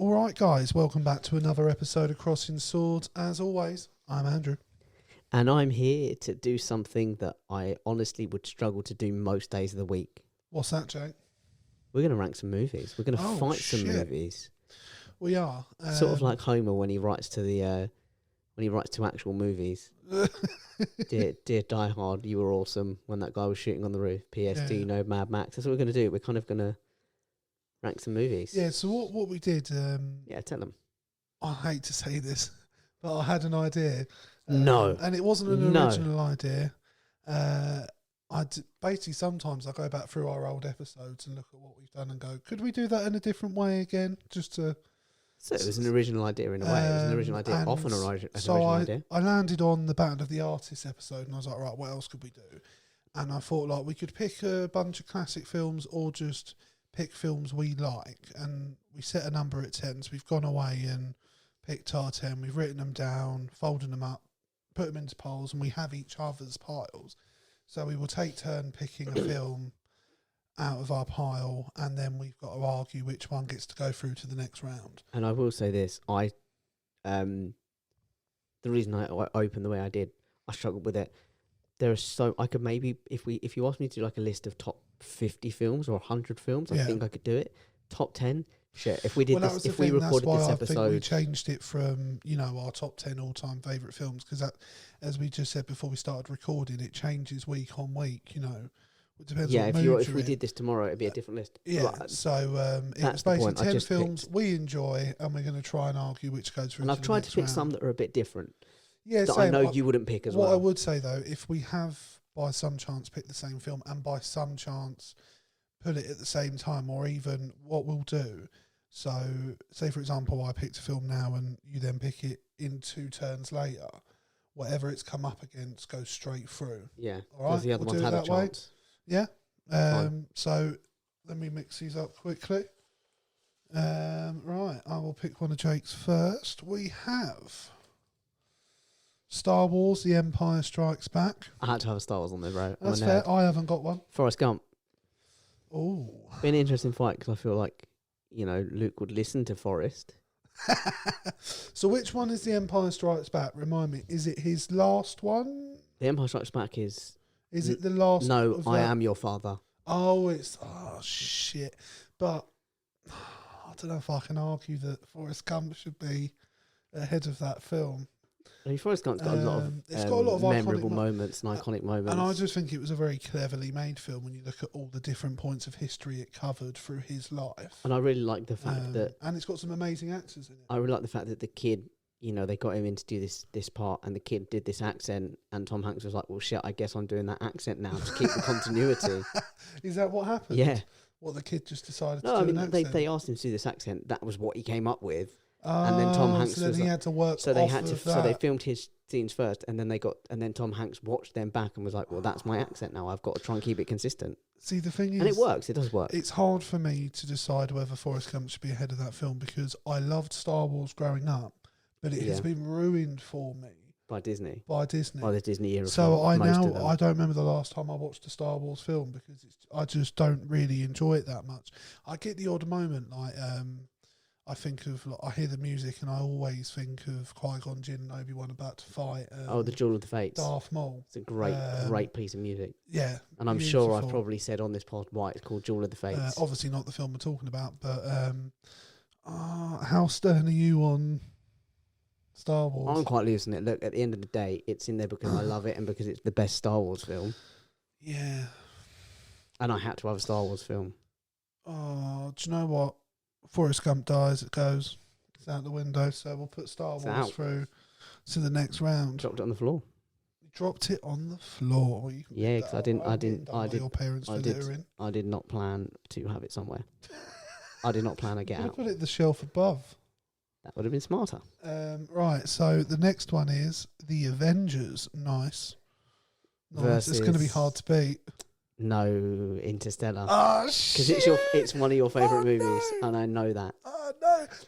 All right, guys, welcome back to another episode of Crossing Swords. As always, I'm Andrew. And I'm here to do something that I honestly would struggle to do most days of the week. What's that, Jake? We're going to rank some movies. We're going to fight some movies. We are. Sort of like Homer when he writes to the when he writes to actual movies. dear Die Hard, you were awesome when that guy was shooting on the roof. P.S. Do you know Mad Max? That's what we're going to do. We're kind of going to rank some movies. Yeah, so what we did... yeah, tell them. I hate to say this, but I had an idea. No. And it wasn't an original idea. Basically, sometimes I go back through our old episodes and look at what we've done and go, could we do that in a different way again? Just to... So it was an original idea in a way. It was an original idea, often an original idea. I landed on the Battle of the Artists episode and I was like, right, what else could we do? And I thought, like, we could pick a bunch of classic films or just pick films we like. And we set a number at 10, so we've gone away and picked our 10. We've written them down, folded them up, put them into piles, and we have each other's piles. So we will take turn picking a film out of our pile, and then we've got to argue which one gets to go through to the next round. And I will say this, the reason I opened the way I did, I struggled with it. There are I could maybe, if you asked me to do like a list of top 50 films or 100 films, I think I could do it. Top 10, shit. If we did this, if we recorded this episode, I think we changed it from our top 10 all-time favourite films, because that, as we just said before we started recording, it changes week on week. It depends. Yeah, if we did this tomorrow, it'd be a different list. Yeah, so it was basically 10 films we enjoy, and we're going to try and argue which goes through. And I've tried to pick some that are a bit different. Yeah, that I know you wouldn't pick as well. What I would say though, if we have by some chance picked the same film and by some chance put it at the same time, or even what we'll do. So, say for example, I picked a film now and you then pick it in 2 turns later. Whatever it's come up against goes straight through. Yeah, all right. The other ones had a chance. Yeah. So let me mix these up quickly. Right, I will pick one of Jake's first. We have Star Wars: The Empire Strikes Back. I had to have a Star Wars on there, bro. That's fair. I haven't got one. Forrest Gump. Oh, been an interesting fight because I feel like Luke would listen to Forrest. So which one is The Empire Strikes Back? Remind me. Is it his last one? The Empire Strikes Back is. Is it the last? No, I Am Your Father. Oh, shit. But I don't know if I can argue that Forrest Gump should be ahead of that film. I mean, Forrest Gump's got a lot of memorable moments and iconic moments. And I just think it was a very cleverly made film when you look at all the different points of history it covered through his life. And I really like the fact that... And it's got some amazing actors in it. I really like the fact that the kid, they got him in to do this part, and the kid did this accent, and Tom Hanks was like, well, shit, I guess I'm doing that accent now to keep the continuity. Is that what happened? Yeah. What, the kid just decided to do an accent? They asked him to do this accent. That was what he came up with. And then Tom Hanks so then he had to work. So they filmed his scenes first, and then Tom Hanks watched them back and was like, "Well, that's my accent now. I've got to try and keep it consistent." See, the thing is, and it works. It does work. It's hard for me to decide whether Forrest Gump should be ahead of that film because I loved Star Wars growing up, but it has been ruined for me by Disney. By the Disney era. So I don't remember the last time I watched a Star Wars film because I just don't really enjoy it that much. I get the odd moment like. I think of, I hear the music and I always think of Qui-Gon Jinn and Obi-Wan about to fight. The Duel of the Fates. Darth Maul. It's a great piece of music. Yeah. And I'm sure I've probably said on this pod why it's called Duel of the Fates. Obviously not the film we're talking about, but how stern are you on Star Wars? I'm quite loose on it. Look, at the end of the day, it's in there because I love it and because it's the best Star Wars film. Yeah. And I had to have a Star Wars film. Oh, do you know what? Forrest Gump dies, it goes. It's out the window, so we'll put Star Wars through to the next round. Dropped it on the floor. You dropped it on the floor. Yeah, because your parents I did not plan to have it somewhere. I did not plan to get out. Put it on the shelf above. That would have been smarter. Right, so the next one is The Avengers. Nice. It's going to be hard to beat. No, Interstellar. Oh, shit. Because it's one of your favourite movies, and I know that.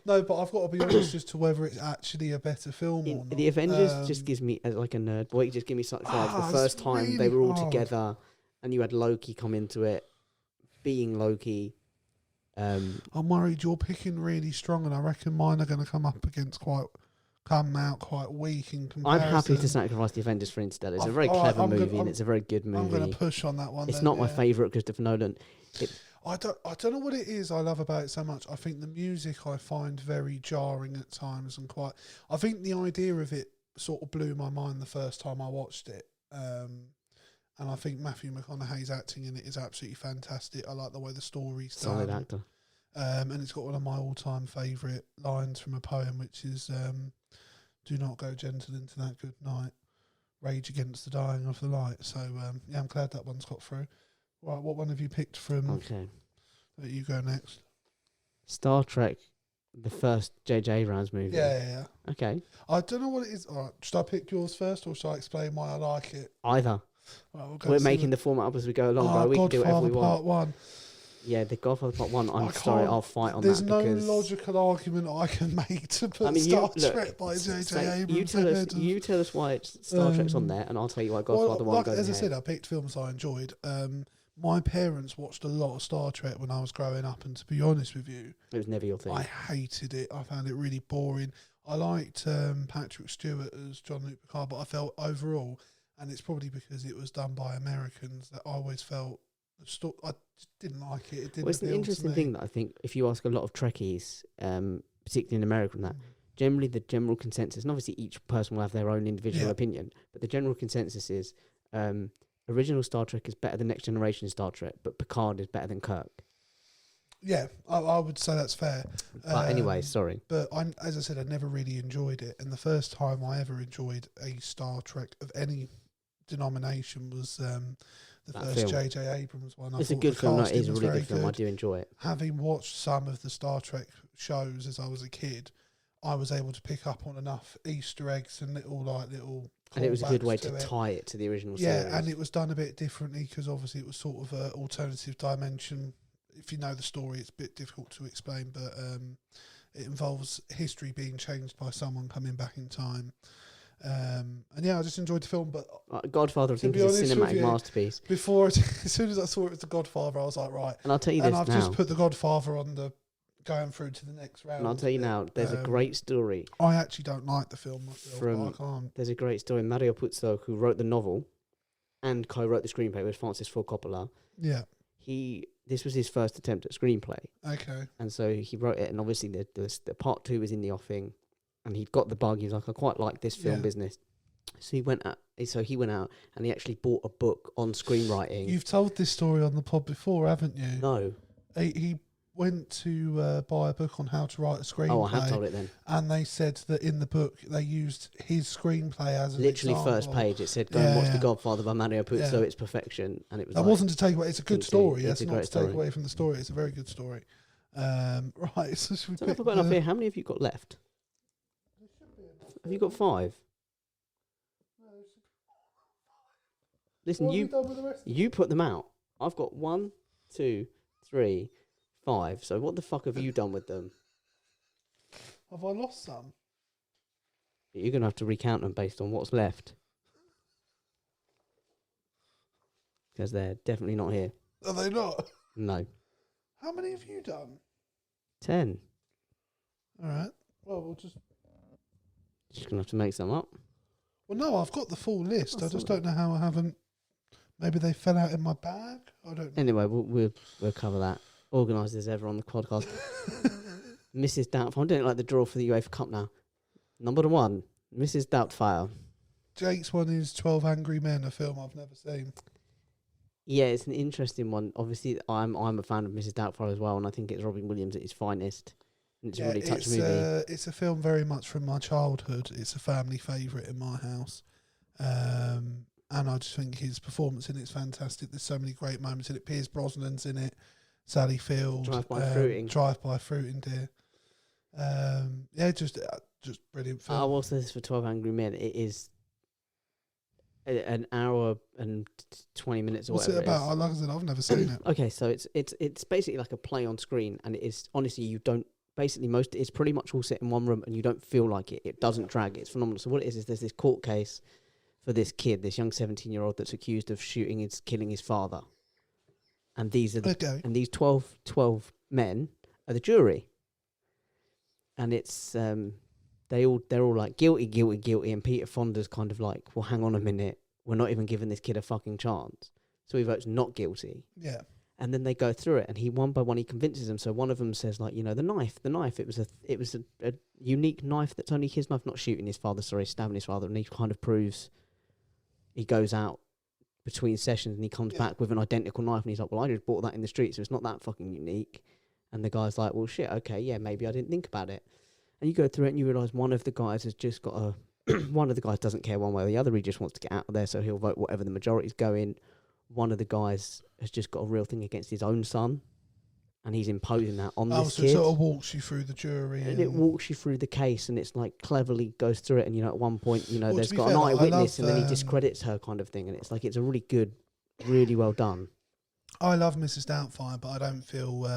No, but I've got to be honest as to whether it's actually a better film or not. The Avengers just gives me, like a nerd boy, it just gives me such vibes. The first time really they were all together, and you had Loki come into it, being Loki, I'm worried you're picking really strong, and I reckon mine are going to come out quite weak in comparison. I'm happy to sacrifice the Avengers for Interstellar. It's a very clever movie, and it's a very good movie. I'm going to push on that one. It's not my favourite Christopher Nolan. I don't know what it is I love about it so much. I think the music I find very jarring at times, and I think the idea of it sort of blew my mind the first time I watched it. And I think Matthew McConaughey's acting in it is absolutely fantastic. I like the way the story's done. Solid actor. And it's got one of my all-time favourite lines from a poem, which is, "Do not go gentle into that good night. Rage against the dying of the light." So, I'm glad that one's got through. Right, what one have you picked from? Okay. You go next. Star Trek, the first J.J. Abrams movie. Yeah. Okay. I don't know what it is. All right, should I pick yours first, or should I explain why I like it? Either. Right, we're making the format up as we go along, bro. We can do whatever we want. Part 1. Yeah, the Godfather Part 1. I'm sorry, I'll fight on there's that. There's no logical argument I can make to put Star Trek by J.J. Abrams. You tell us why Star Trek's on there, and I'll tell you why Godfather 1 goes as ahead. I said, I picked films I enjoyed. My parents watched a lot of Star Trek when I was growing up, and to be honest with you, it was never your thing. I hated it. I found it really boring. I liked Patrick Stewart as Jean-Luc Picard, but I felt overall, and it's probably because it was done by Americans, that I always felt I just didn't like it. It didn't. Well, it's an interesting thing that I think if you ask a lot of Trekkies, particularly in America, and that generally the general consensus, and obviously each person will have their own individual opinion, but the general consensus is original Star Trek is better than Next Generation Star Trek, but Picard is better than Kirk. Yeah, I would say that's fair. But anyway, sorry. But as I said, I never really enjoyed it, and the first time I ever enjoyed a Star Trek of any denomination was the first J.J. Abrams one. It's a good film. It is a really good film. I do enjoy it. Having watched some of the Star Trek shows as I was a kid, I was able to pick up on enough Easter eggs and little. And it was a good way to tie it to the original series. Yeah, and it was done a bit differently because obviously it was sort of an alternative dimension. If you know the story, it's a bit difficult to explain, but it involves history being changed by someone coming back in time. And I just enjoyed the film. But Godfather, I think, is a cinematic masterpiece. As soon as I saw it was The Godfather, I was like, right. And I'll tell you this now. And I've just put The Godfather on going through to the next round. And I'll tell you now, there's a great story. I actually don't like the film myself, but I can't. There's a great story. Mario Puzo, who wrote the novel and co-wrote the screenplay with Francis Ford Coppola. Yeah. This was his first attempt at screenplay. Okay. And so he wrote it, and obviously the part 2 was in the offing, and he'd got the bug. He was like, I quite like this film business. So he went out and he actually bought a book on screenwriting. You've told this story on the pod before, haven't you? No. He went to buy a book on how to write a screenplay. Oh, I have told it then. And they said that in the book they used his screenplay as an literally example. First page. It said, "Go and watch The Godfather" by Mario Puzo. It's perfection, and it was. That wasn't to take away. It's a good story. It's not to take away from the story. It's a very good story. Right. So should we I've got enough here. How many have you got left? Have you got 5? Listen, you put them out. I've got 1, 2, 3, 5. So what the fuck have you done with them? Have I lost some? You're going to have to recount them based on what's left. Because they're definitely not here. Are they not? No. How many have you done? 10. All right. Well, we'll just going to have to make some up. Well, no, I've got the full list. I just don't know how I haven't. Maybe they fell out in my bag. I don't know. Anyway, we'll cover that. Organised as ever on the podcast. Mrs. Doubtfire. I'm doing it like the draw for the UEFA Cup now. Number 1, Mrs. Doubtfire. Jake's one is 12 Angry Men, a film I've never seen. Yeah, it's an interesting one. Obviously, I'm a fan of Mrs. Doubtfire as well, and I think it's Robin Williams at his finest. And it's a really touching movie. It's a film very much from my childhood. It's a family favourite in my house. And I just think his performance in it's fantastic. There's so many great moments in it. Pierce Brosnan's in it. Sally Field. Drive-by fruiting deer. Just brilliant film. I will say this for 12 Angry Men. It is an hour and 20 minutes or What's whatever it about? Like I said, I've never seen it. Okay, so it's basically like a play on screen, and it is honestly you don't basically it's pretty much all set in one room, and you don't feel like it. It doesn't drag. It's phenomenal. So what it is there's this court case for this kid, this young 17-year-old that's accused of killing his father, and these are and these 12 men are the jury, and it's they're all like guilty, guilty, guilty, and Peter Fonda's kind of like, well, hang on a minute, we're not even giving this kid a fucking chance, so he votes not guilty. Yeah. And then they go through it, and he one by one he convinces them. So one of them says, like, the knife. It was a unique knife that's only his knife, not shooting his father, stabbing his father. And he kind of proves, he goes out between sessions and he comes back with an identical knife, and he's like, well, I just bought that in the street, so it's not that fucking unique. And the guy's like, well, shit, okay, yeah, maybe I didn't think about it. And you go through it and you realise one of the guys has just got one of the guys doesn't care one way or the other. He just wants to get out of there, so he'll vote whatever the majority's going. One of the guys has just got a real thing against his own son, and he's imposing that on this kid. It sort of walks you through the jury. And it walks you through the case, and it's like cleverly goes through it, and at one point, there's got an eyewitness, and then he discredits her kind of thing, and it's like, it's a really good, really well done. I love Mrs. Doubtfire, but I don't feel...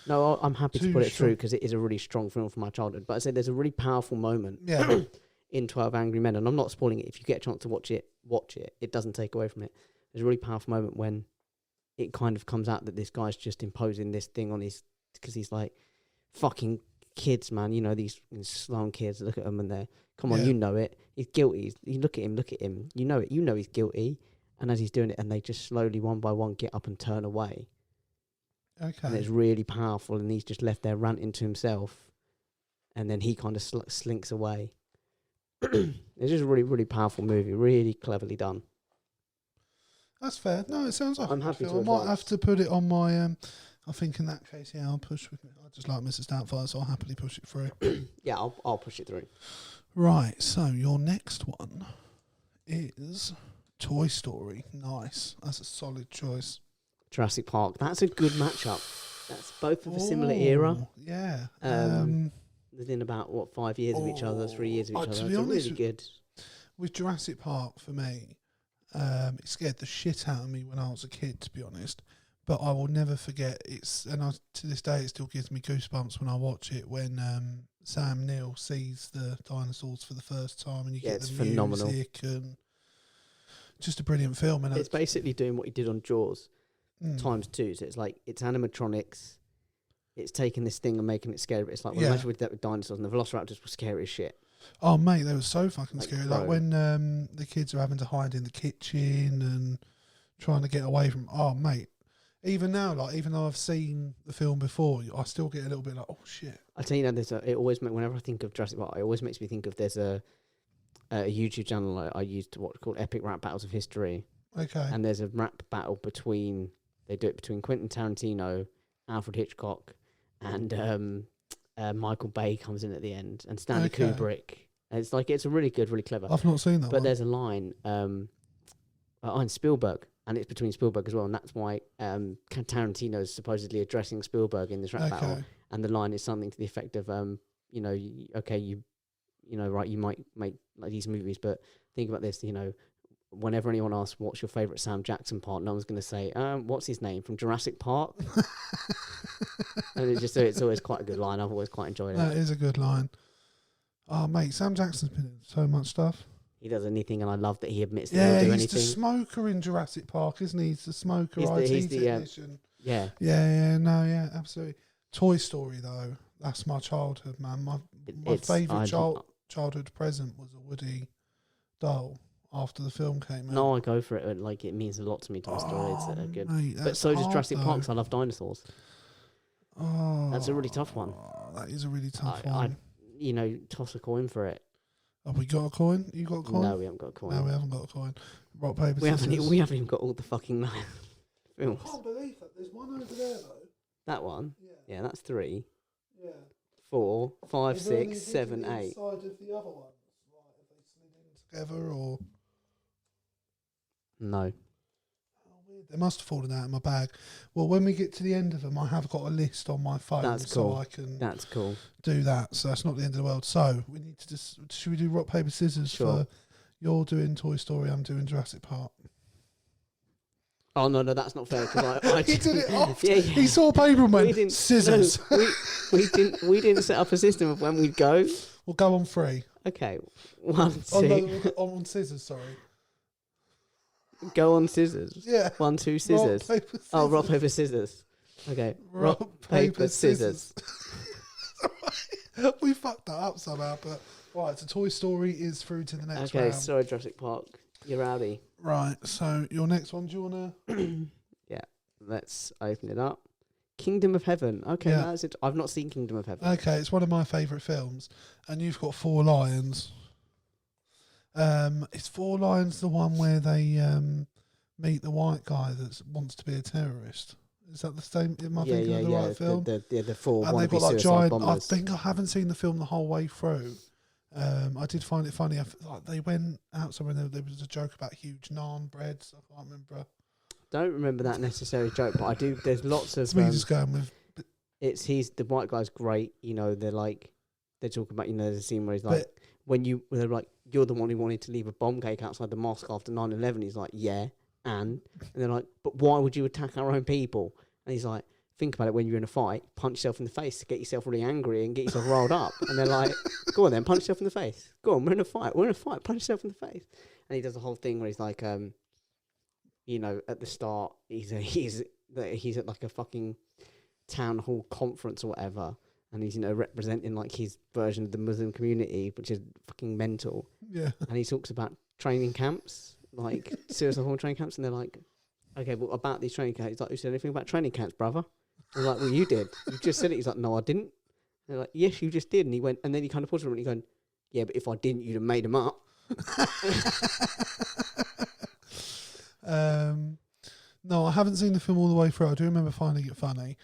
no, I'm happy to put it through, because it is a really strong film from my childhood. But I said there's a really powerful moment in 12 Angry Men, and I'm not spoiling it. If you get a chance to watch it. It doesn't take away from it. There's a really powerful moment when it kind of comes out that this guy's just imposing this thing on his... Because he's like, fucking kids, man. These slum kids, look at them and they're... Come on, you know it. He's guilty. You look at him. You know it. You know he's guilty. And as he's doing it, and they just slowly, one by one, get up and turn away. Okay. And it's really powerful, and he's just left there ranting to himself. And then he kind of slinks away. It's just a really, really powerful movie. Really cleverly done. That's fair. No, it sounds like I'm happy to I might have to put it on my... I think in that case, I'll push with it. I just like Mrs. Doubtfire, so I'll happily push it through. Yeah, I'll push it through. Right, so your next one is Toy Story. Nice. That's a solid choice. Jurassic Park. That's a good matchup. That's both of a similar era. Yeah. Within about, 5 years of each other, 3 years of each other. To be honest, really good. With Jurassic Park, for me, it scared the shit out of me when I was a kid, to be honest. But I will never forget to this day it still gives me goosebumps when I watch it, when Sam Neill sees the dinosaurs for the first time, and you get the phenomenal music, and just a brilliant film. And it's basically doing what he did on Jaws ×2. So it's like, it's animatronics. It's taking this thing and making it scary. But it's like, imagine with that with dinosaurs, and the Velociraptors were scary as shit. Oh, mate, they were so fucking scary. Bro. Like when the kids are having to hide in the kitchen and trying to get away from... Oh, mate. Even now, even though I've seen the film before, I still get a little bit like, oh, shit. I tell you now, it always whenever I think of Jurassic Park, it always makes me think of there's a YouTube channel I used to watch called Epic Rap Battles of History. Okay. And there's a rap battle they do it between Quentin Tarantino, Alfred Hitchcock, and Michael Bay comes in at the end, and Stanley Kubrick. And it's a really good, really clever. I've not seen that one. There's a line on Spielberg, and it's between Spielberg as well, and that's why Tarantino's supposedly addressing Spielberg in this rap battle, and the line is something to the effect of, you might make like these movies, but think about this, whenever anyone asks what's your favourite Sam Jackson part, no one's going to say, what's his name from Jurassic Park? And it's always quite a good line. I've always quite enjoyed it. That is a good line. Oh, mate, Sam Jackson's been in so much stuff. He does anything, and I love that he admits that he'll do anything. Yeah, he's the smoker in Jurassic Park, isn't he? He's the smoker, IT technician. Yeah, absolutely. Toy Story, though, that's my childhood, man. My favourite childhood present was a Woody doll after the film came out. No, I go for it. Like, it means a lot to me, Toy Story. It's good. Mate, but so does Jurassic Park, 'cause I love dinosaurs. Oh, that's a really tough one. That is a really tough one. Toss a coin for it. Have we got a coin? You got a coin? No, we haven't got a coin. No, we haven't got a coin. Rock, paper, scissors. We haven't even got all the fucking films. I can't believe that. There's one over there, though. That one? Yeah, that's 3. Yeah. 4, 5, 6, 7, 8. Side of the other ones, right? Have they slid in together, or? No. They must have fallen out of my bag. Well, when we get to the end of them, I have got a list on my phone. That's cool. So I can cool. Do that. So that's not the end of the world. So we need to should we do rock, paper, scissors? Sure. For you're doing Toy Story, I'm doing Jurassic Park. Oh, no, that's not fair. Cause I he did it off. Yeah. He saw paper and went, scissors. No, we didn't set up a system of when we'd go. We'll go on 3. Okay. 1, 2. Oh, no, on scissors, sorry. Go on scissors. Yeah. 1, 2, scissors. Rock, paper, scissors. Oh, rock, paper, scissors. Okay. Rock, paper, scissors. We fucked that up somehow, but right, so Toy Story is through to the next round. Okay, sorry, Jurassic Park. You're rowdy. Right, so your next one, do you want to... Yeah, let's open it up. Kingdom of Heaven. Okay, Yeah. that's it. I've not seen Kingdom of Heaven. Okay, it's one of my favourite films, and you've got 4 Lions. Is 4 Lions the one where they meet the white guy that wants to be a terrorist? Is that the same? Am I thinking of the right film? The 4 and they've got like suicide giant. bombers. I think I haven't seen the film the whole way through. I did find it funny. Like they went out somewhere and there was a joke about huge naan breads. I can't remember. Don't remember that necessary joke, but I do. There's lots of. It's me just going with. The white guy's great. You know, they're talking about. You know, there's a scene where he's like, when they're like, you're the one who wanted to leave a bomb cake outside the mosque after 9/11. He's like, yeah, and they're like, but why would you attack our own people? And he's like, think about it, when you're in a fight, punch yourself in the face to get yourself really angry and get yourself rolled up. And they're like, go on then, punch yourself in the face. Go on, we're in a fight, punch yourself in the face. And he does the whole thing where he's like, you know, at the start, he's at like a fucking town hall conference or whatever, and he's, you know, representing like his version of the Muslim community, which is fucking mental. Yeah. And he talks about training camps, like suicide bomber training camps, and they're like, okay, well, about these training camps, he's like, who said anything about training camps, brother? They're like, well, you did. You just said it. He's like, no, I didn't. And they're like, yes, you just did. And he went, and then he kind of paused for a minute, and he going, yeah, but if I didn't, you'd have made them up. No, I haven't seen the film all the way through. I do remember finding it funny.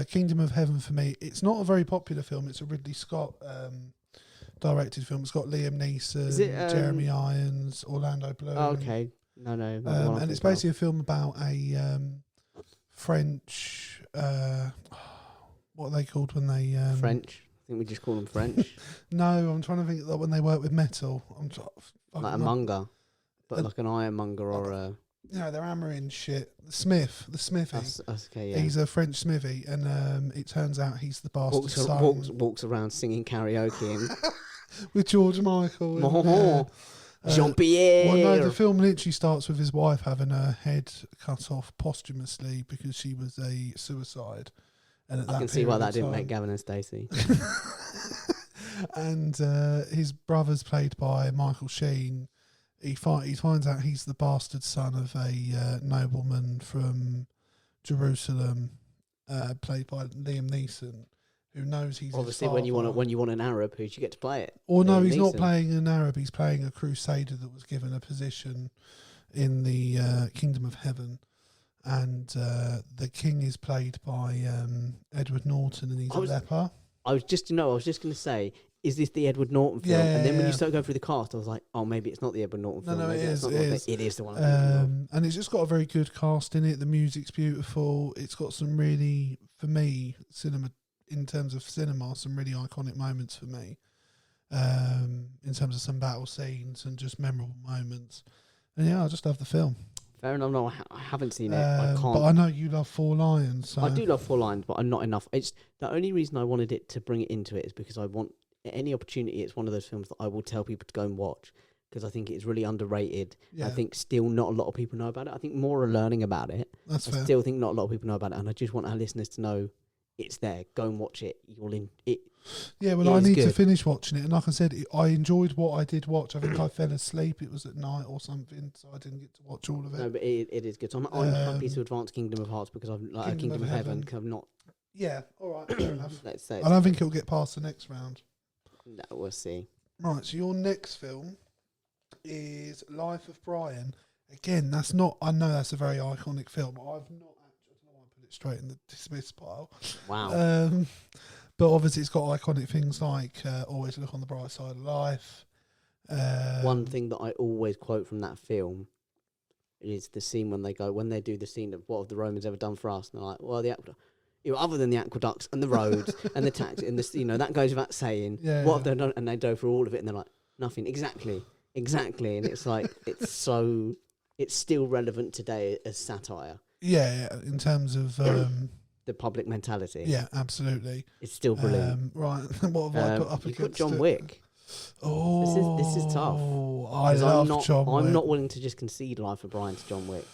Kingdom of Heaven for me, it's not a very popular film. It's a Ridley Scott directed film. It's got Liam Neeson, Jeremy Irons, Orlando Bloom. Oh, okay. No. And it's basically a film about a French. What are they called when they French? I think we just call them French. No, I'm trying to think that when they work with metal. Like a monger, but like an ironmonger or a. You know, they're hammering shit. The smithy. Okay, yeah. He's a French smithy, and it turns out he's the bastard son. Walks around singing karaoke and with George Michael. Jean-Pierre. Well, no, the film literally starts with his wife having her head cut off posthumously because she was a suicide. And I can see why that didn't make Gavin and Stacey. And his brother's played by Michael Sheen. He finds out he's the bastard son of a nobleman from Jerusalem, played by Liam Neeson, who knows he's obviously when you want an Arab, who do you get to play it? Or no, he's not playing an Arab. He's playing a crusader that was given a position in the Kingdom of Heaven, and the king is played by Edward Norton, and he's a leper. I was just going to say, is this the Edward Norton film? Yeah, and then when you start going through the cast, I was like, oh, maybe it's not the Edward Norton film. No, it is. It is the one. And it's just got a very good cast in it. The music's beautiful. It's got some really, for me, in terms of cinema, some really iconic moments for me. In terms of some battle scenes and just memorable moments. And yeah, I just love the film. Fair enough. No, I haven't seen it. I can't. But I know you love 4 Lions. So. I do love 4 Lions, but I'm not enough. It's the only reason I wanted it to bring it into it is because I want any opportunity. It's one of those films that I will tell people to go and watch because I think it's really underrated. Yeah. I think still not a lot of people know about it. I think more are learning about it. That's fair. I still think not a lot of people know about it, and I just want our listeners to know it's there. Go and watch it. You'll in it. Yeah, well, I need to finish watching it, and like I said, I enjoyed what I did watch. I think I fell asleep. It was at night or something, so I didn't get to watch all of it. No, but it is good. So I'm happy to advance Kingdom of Hearts because I've like Kingdom of Heaven because I've not. Yeah, all right, fair enough. Let's say I don't think it'll get past the next round. No, we'll see. Right, so your next film is Life of Brian. Again, that's not. I know that's a very iconic film. I've not. I don't know why I put it straight in the dismiss pile. Wow. But obviously, it's got iconic things like always look on the bright side of life. One thing that I always quote from that film is the scene when they do the scene of what have the Romans ever done for us, and they're like, well, other than the aqueducts and the roads and the tax and this, that goes without saying. Yeah, what have they done? And they go through all of it, and they're like, nothing. Exactly. And it's like it's still relevant today as satire. Yeah, in terms of the public mentality. Yeah, absolutely. It's still brilliant. Right, what have I put up against? You've got John Wick. Oh, this is tough. I love John Wick. I'm not willing to just concede Life of Brian to John Wick.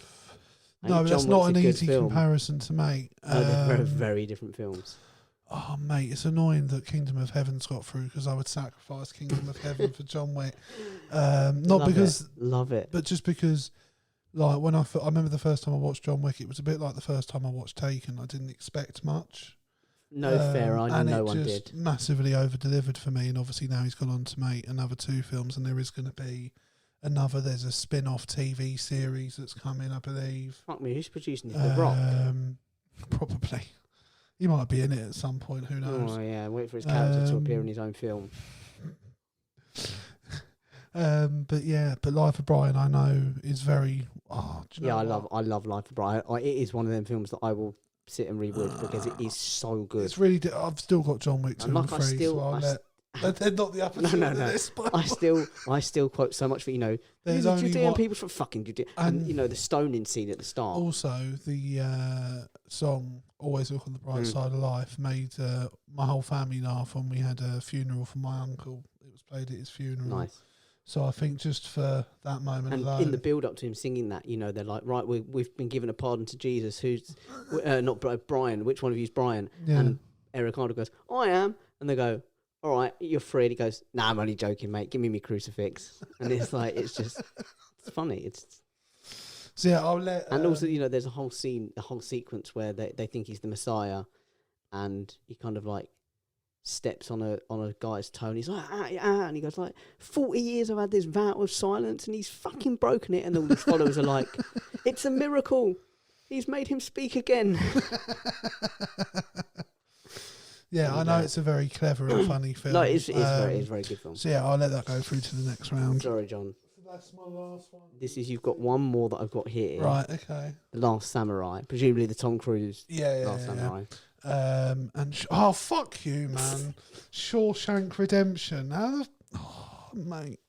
No, that's John not Wick's an a good easy film. comparison to make. No, they're very, very different films. Oh, mate, it's annoying that Kingdom of Heaven's got through because I would sacrifice Kingdom of Heaven for John Wick. Not because... Love it. But just because, like, when I remember the first time I watched John Wick, it was a bit like the first time I watched Taken. I didn't expect much. No, fair. No one just did. Massively over-delivered for me, and obviously now he's gone on to make another 2 films, and there is going to be there's a spin-off TV series that's coming, I believe. Fuck me, who's producing this? The Rock? Probably. He might be in it at some point, who knows? Oh, yeah, wait for his character to appear in his own film. But Life of Brian, I know, is very... I love Life of Brian. It is one of them films that I will sit and rewatch because it is so good. It's really... I've still got John Wick 2 and 3, they're not the upper no. list. I still quote so much for, there's you only Judean people from fucking Judea. And, the stoning scene at the start. Also, the song Always Look on the Bright Side of Life made my whole family laugh when we had a funeral for my uncle. It was played at his funeral. Nice. So I think just for that moment and alone. In the build-up to him singing that, they're like, right, we've been given a pardon to Jesus. Who's... not Brian. Which one of you's Brian? Yeah. And Eric Carter goes, I am. And they go... all right, you're free. And he goes, nah, I'm only joking, mate. Give me my crucifix. And it's like, it's funny. So yeah, I'll let... and also, there's a whole sequence where they think he's the Messiah, and he kind of like steps on a guy's toe, and he's like, and he goes like, 40 years I've had this vow of silence, and he's fucking broken it. And all his followers are like, it's a miracle. He's made him speak again. Yeah, I know it's a very clever and funny film. No, it's a very good film. So yeah, I'll let that go through to the next round. Sorry, John. That's my last one. You've got one more that I've got here. Right, okay. The Last Samurai, presumably the Tom Cruise Last Samurai. Fuck you, man. Shawshank Redemption. Mate.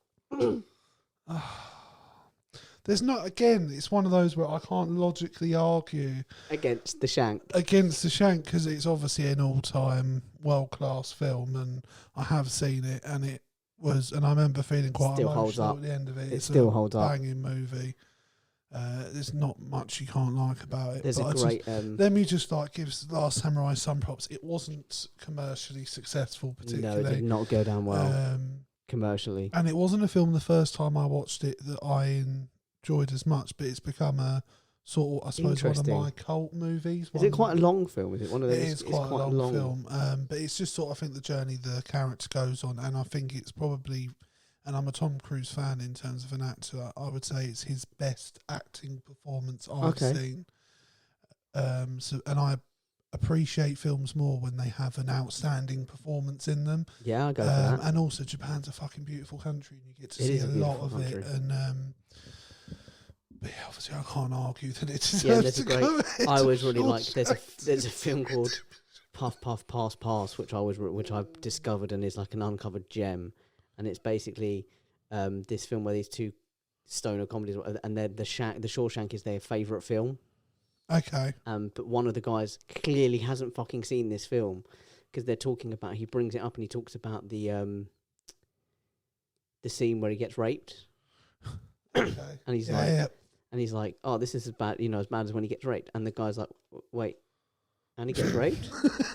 There's not, again, it's one of those where I can't logically argue against the shank because it's obviously an all-time world-class film, and I have seen it, and I remember feeling quite emotional at the end of it. It still holds up. Banging movie. There's not much you can't like about it. There's a great... let me just give Last Samurai some props. It wasn't commercially successful particularly. No, it did not go down well commercially. And it wasn't a film the first time I watched it that I enjoyed as much, but it's become a sort of, I suppose, one of my cult movies. Is it quite a long film? Is it one of those? It is quite a long film, but it's just sort of, I think, the journey the character goes on, and I think it's probably, and I'm a Tom Cruise fan in terms of an actor, I would say it's his best acting performance I've seen. And I appreciate films more when they have an outstanding performance in them. Yeah, I go for that. And also, Japan's a fucking beautiful country, and you get to see a lot of it, and but yeah, obviously I can't argue that it deserves to go ahead. I always really like. There's a film called Puff Puff Pass Pass, which I discovered and is like an uncovered gem, and it's basically this film where these two stoner comedies, and the Shawshank is their favourite film. Okay. But one of the guys clearly hasn't fucking seen this film because they're talking about. He brings it up and he talks about the scene where he gets raped. Okay. And he's and he's like, oh, this is as bad, as bad as when he gets raped. And the guy's like, wait, and he gets raped?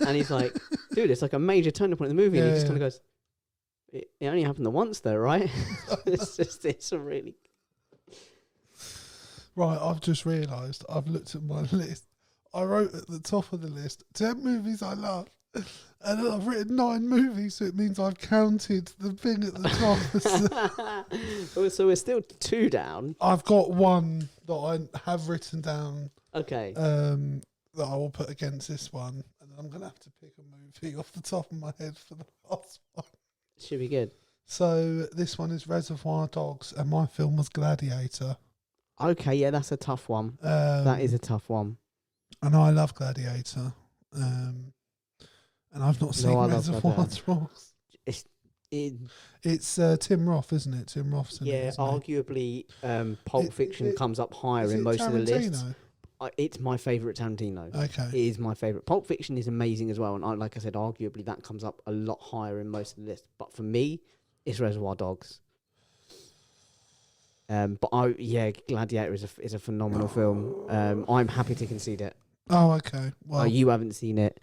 And he's like, dude, it's like a major turning point in the movie. And he just kind of goes, it only happened the once though, right? it's a really... Right, I've just realised I've looked at my list. I wrote at the top of the list 10 movies I love, and then I've written 9 movies, so it means I've counted the thing at the top. So we're still 2 down. I've got one that I have written down. Okay. That I will put against this one, and I'm going to have to pick a movie off the top of my head for the last one. Should be good. So this one is Reservoir Dogs, and my film was Gladiator. Okay, yeah, that's a tough one. That is a tough one. And I love Gladiator. And I've not seen Reservoir Dogs. It's Tim Roth, isn't it? Tim Roth's in it, isn't arguably Pulp Fiction comes up higher in most of the lists. It's my favourite Tarantino. Okay. It is my favourite. Pulp Fiction is amazing as well. And like I said, arguably that comes up a lot higher in most of the lists. But for me, it's Reservoir Dogs. But Gladiator is a phenomenal film. I'm happy to concede it. Oh, okay. Well, you haven't seen it.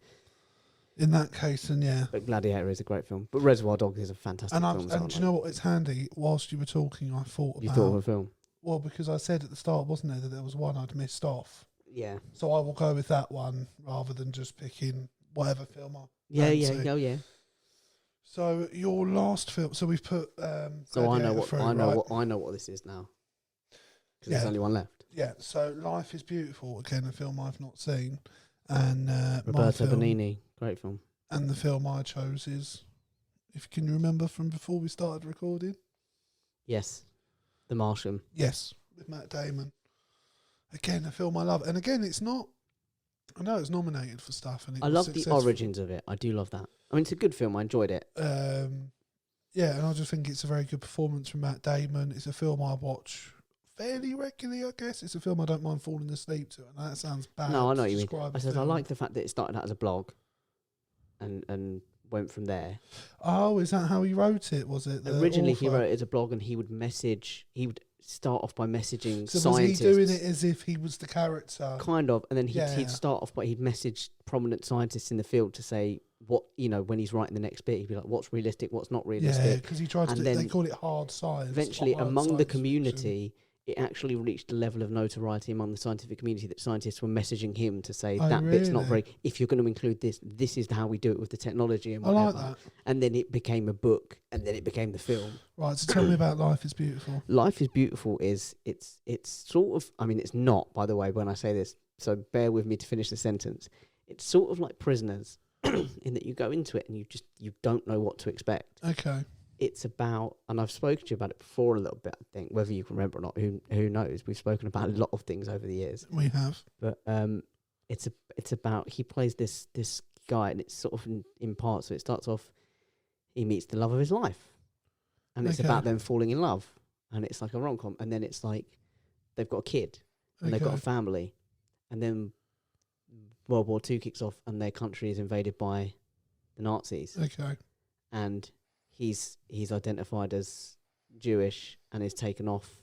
In that case, then yeah. But Gladiator is a great film. But Reservoir Dogs is a fantastic film. And do you know what? It's handy. Whilst you were talking, I thought about... You thought of a film? Well, because I said at the start, wasn't there, that there was one I'd missed off. Yeah. So I will go with that one rather than just picking whatever film I Yeah. So your last film... So we've put... so I know what this is now. Because there's only one left. Yeah, so Life is Beautiful, again, a film I've not seen. And Roberto Benigni, great film. And the film I chose is, if you can remember from before we started recording? Yes, The Martian. Yes, with Matt Damon. Again, a film I love. And again, it's not... I know it's nominated for stuff. And I love the origins of it. I do love that. I mean, it's a good film. I enjoyed it. Yeah, and I just think it's a very good performance from Matt Damon. It's a film I watch fairly regularly, I guess. It's a film I don't mind falling asleep to, and that sounds bad. No, I know what you mean. I like the fact that it started out as a blog and went from there. Oh, is that how he wrote it, was it? Originally, he wrote it as a blog, and he would start off by messaging scientists. Was he doing it as if he was the character? Kind of, and then he'd start off by he'd message prominent scientists in the field to say what, when he's writing the next bit, he'd be like, what's realistic, what's not realistic. Yeah, because he tried to they call it hard science. Eventually, among the community, it actually reached a level of notoriety among the scientific community that scientists were messaging him to say bit's not very... If you're going to include this is how we do it with the technology and whatever. I like that. And then it became a book, and then it became the film. Right, so tell me about Life is Beautiful. Life is Beautiful it's sort of... I mean, it's not, by the way, when I say this, so bear with me to finish the sentence. It's sort of like Prisoners, in that you go into it and you don't know what to expect. Okay. It's about, and I've spoken to you about it before a little bit, I think, whether you can remember or not, who knows? We've spoken about a lot of things over the years. We have. But it's about, he plays this guy, and it's sort of in parts. So it starts off, he meets the love of his life, and it's about them falling in love, and it's like a rom-com, and then it's like they've got a kid, and they've got a family, and then World War II kicks off, and their country is invaded by the Nazis. Okay. And he's identified as Jewish and is taken off,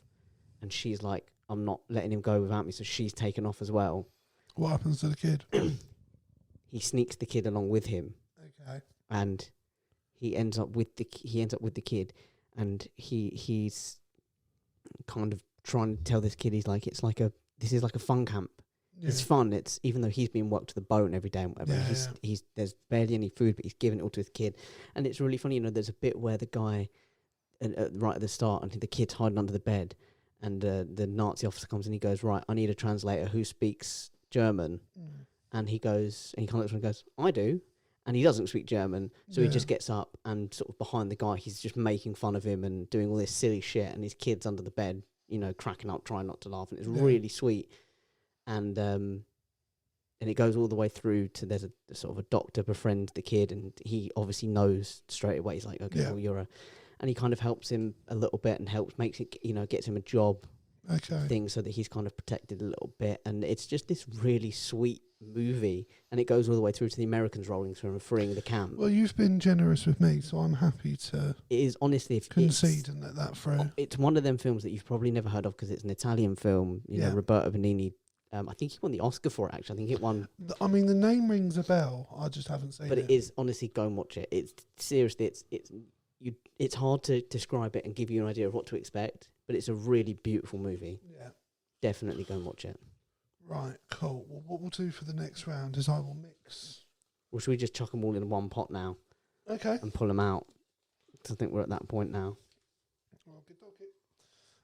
and she's like, I'm not letting him go without me, so she's taken off as well. What happens to the kid? He sneaks the kid along with him. Okay. And he ends up with the kid, and he's kind of trying to tell this kid, he's like, this is like a fun camp. Yeah. It's fun. It's even though he's being worked to the bone every day and whatever. He's there's barely any food, but he's giving it all to his kid, and it's really funny. There's a bit where the guy, right at the start, and the kid's hiding under the bed, and the Nazi officer comes and he goes, right, I need a translator who speaks German, and he goes and he kind of looks and goes, I do, and he doesn't speak German, so he just gets up and sort of behind the guy, he's just making fun of him and doing all this silly shit, and his kid's under the bed, cracking up, trying not to laugh, and it's really sweet. And it goes all the way through to there's a sort of a doctor befriends the kid, and he obviously knows straight away. He's like, okay, well, you're and he kind of helps him a little bit and makes it, gets him a job thing so that he's kind of protected a little bit. And it's just this really sweet movie, and it goes all the way through to the Americans rolling through and freeing the camp. Well, you've been generous with me, so I'm happy to. It is honestly concede and let that through. It's one of them films that you've probably never heard of because it's an Italian film. You know, Roberto Benigni. I think he won the Oscar for it, actually. I think it won... I mean, the name rings a bell. I just haven't seen it. But it is, honestly, go and watch it. It's seriously, it's hard to describe it and give you an idea of what to expect, but it's a really beautiful movie. Yeah. Definitely go and watch it. Right, cool. Well, what we'll do for the next round is I will mix... Well, should we just chuck them all in one pot now? Okay. And pull them out? Because I think we're at that point now.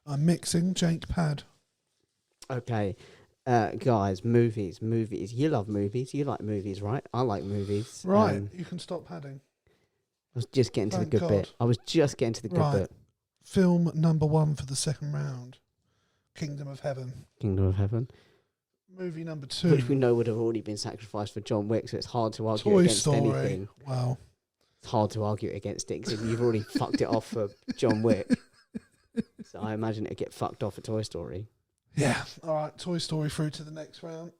I'm mixing Jake Pad. Okay. Guys, movies. You love movies. You like movies, right? I like movies. Right, you can stop padding. I was just getting to the good bit. Film number 1 for the second round. Kingdom of Heaven. Movie number 2. Which we know would have already been sacrificed for John Wick, so it's hard to argue against anything. Wow. It's hard to argue against it because you've already fucked it off for John Wick. So I imagine it'd get fucked off for Toy Story. Yeah. All right. Toy Story through to the next round.